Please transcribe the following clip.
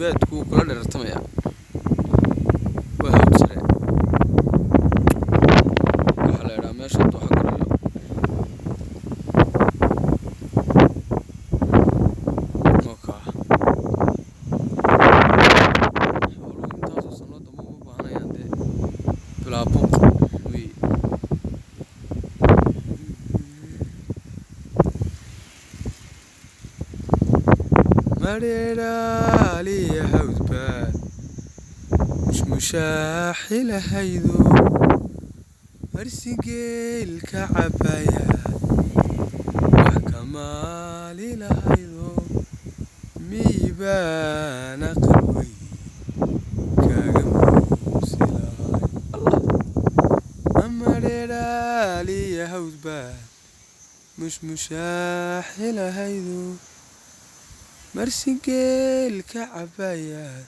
baadku kula dheertamaya waa hawd sare waxa la yiraahdaa meesha waxa koriyo oka xooluhu intaas oo sanado ma u baahanayaan dee bilaabo way مريرة لي هوزبال مش مشاحل هيدو مرسيقي الكعبايا وحكمالي لهيدو ميبان قلوي كاقموسي لهاي الله مريرة لي هوزبال مش مشاحل هيدو مرسيقي الكعبايا